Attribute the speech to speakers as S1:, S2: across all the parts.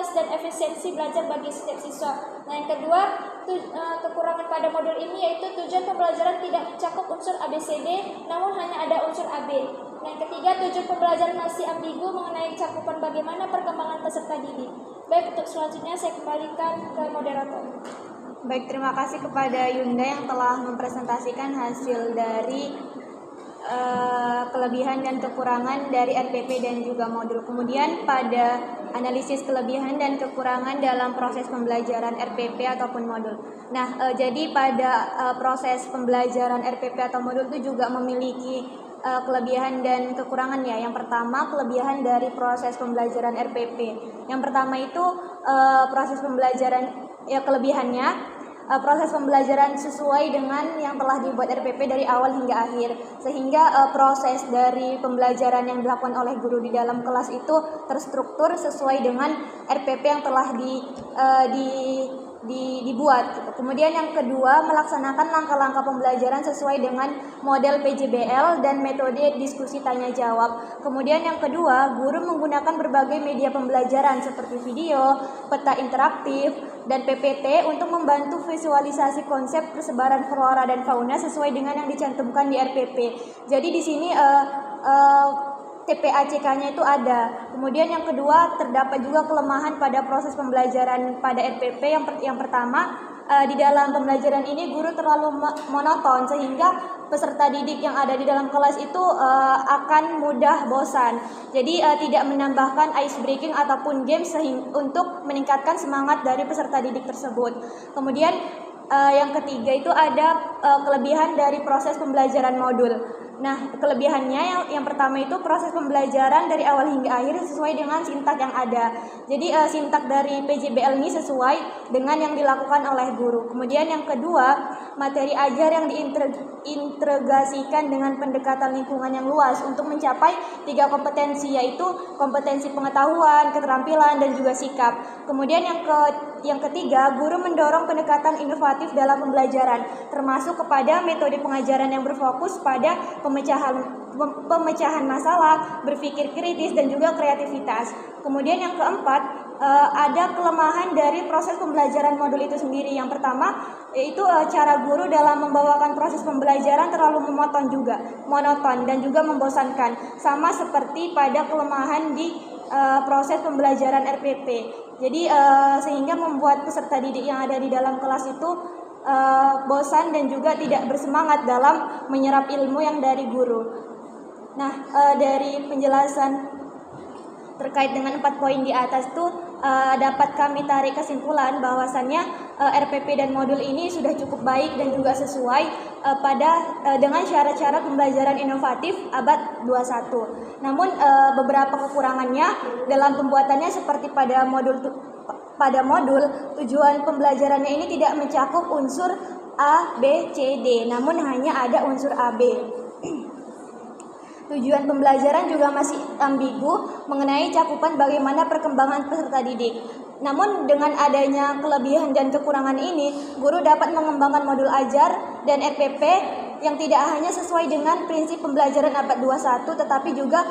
S1: kreativitas dan efisiensi belajar bagi setiap siswa. Nah, yang kedua, kekurangan pada modul ini yaitu tujuan pembelajaran tidak mencakup unsur ABCD, namun hanya ada unsur AB. Nah, yang ketiga, tujuan pembelajaran masih ambigu mengenai cakupan bagaimana perkembangan peserta didik. Baik, untuk selanjutnya saya kembalikan ke moderator.
S2: Baik, terima kasih kepada Yunda yang telah mempresentasikan hasil dari kelebihan dan kekurangan dari RPP dan juga modul. Kemudian pada analisis kelebihan dan kekurangan dalam proses pembelajaran RPP ataupun modul. Nah, jadi pada proses pembelajaran RPP atau modul itu juga memiliki kelebihan dan kekurangan ya. Yang pertama, kelebihan dari proses pembelajaran RPP. Yang pertama itu proses pembelajaran ya, kelebihannya proses pembelajaran sesuai dengan yang telah dibuat RPP dari awal hingga akhir, sehingga proses dari pembelajaran yang dilakukan oleh guru di dalam kelas itu terstruktur sesuai dengan RPP yang telah dibuat gitu. Kemudian yang kedua, melaksanakan langkah-langkah pembelajaran sesuai dengan model PJBL dan metode diskusi tanya jawab. Kemudian yang kedua, guru menggunakan berbagai media pembelajaran seperti video, peta interaktif, dan PPT untuk membantu visualisasi konsep persebaran flora dan fauna sesuai dengan yang dicantumkan di RPP. Jadi di sini TPACK-nya itu ada. Kemudian yang kedua, terdapat juga kelemahan pada proses pembelajaran pada RPP. Yang pertama, di dalam pembelajaran ini guru terlalu monoton sehingga peserta didik yang ada di dalam kelas itu akan mudah bosan. Jadi tidak menambahkan ice breaking ataupun games untuk meningkatkan semangat dari peserta didik tersebut. Kemudian yang ketiga itu ada kelebihan dari proses pembelajaran modul. Nah, kelebihannya yang pertama itu proses pembelajaran dari awal hingga akhir sesuai dengan sintak yang ada. Jadi sintak dari PJBL ini sesuai dengan yang dilakukan oleh guru. Kemudian yang kedua, materi ajar yang diintegrasikan dengan pendekatan lingkungan yang luas untuk mencapai 3 kompetensi, yaitu kompetensi pengetahuan, keterampilan, dan juga sikap. Kemudian yang ketiga, guru mendorong pendekatan inovatif dalam pembelajaran, termasuk kepada metode pengajaran yang berfokus pada pemecahan masalah, berpikir kritis, dan juga kreativitas. Kemudian yang keempat, ada kelemahan dari proses pembelajaran modul itu sendiri. Yang pertama, yaitu cara guru dalam membawakan proses pembelajaran terlalu monoton dan juga membosankan, sama seperti pada kelemahan di proses pembelajaran RPP. Jadi sehingga membuat peserta didik yang ada di dalam kelas itu bosan dan juga tidak bersemangat dalam menyerap ilmu yang dari guru. Nah, dari penjelasan terkait dengan 4 poin di atas itu dapat kami tarik kesimpulan bahwasannya RPP dan modul ini sudah cukup baik dan juga sesuai dengan syarat-syarat pembelajaran inovatif abad 21. Namun beberapa kekurangannya dalam pembuatannya seperti pada modul tujuan pembelajarannya ini tidak mencakup unsur A, B, C, D, namun hanya ada unsur AB. Tujuan pembelajaran juga masih ambigu mengenai cakupan bagaimana perkembangan peserta didik. Namun dengan adanya kelebihan dan kekurangan ini, guru dapat mengembangkan modul ajar dan RPP yang tidak hanya sesuai dengan prinsip pembelajaran abad 21, tetapi juga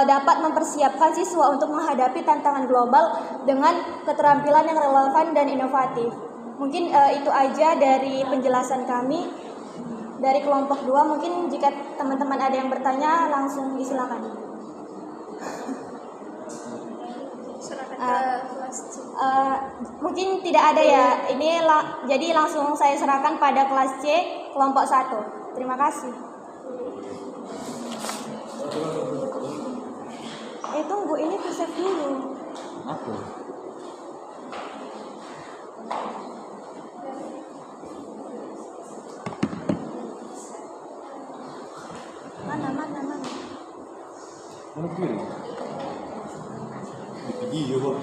S2: dapat mempersiapkan siswa untuk menghadapi tantangan global dengan keterampilan yang relevan dan inovatif. Mungkin itu aja dari penjelasan kami dari kelompok 2. Mungkin jika teman-teman ada yang bertanya langsung disilakan. Mungkin tidak ada ya. Ini jadi langsung saya serahkan pada kelas C kelompok 1. Terima kasih. Tunggu, ini save dulu.
S3: Aku.
S2: Mana?
S3: Mana kiri? Di video.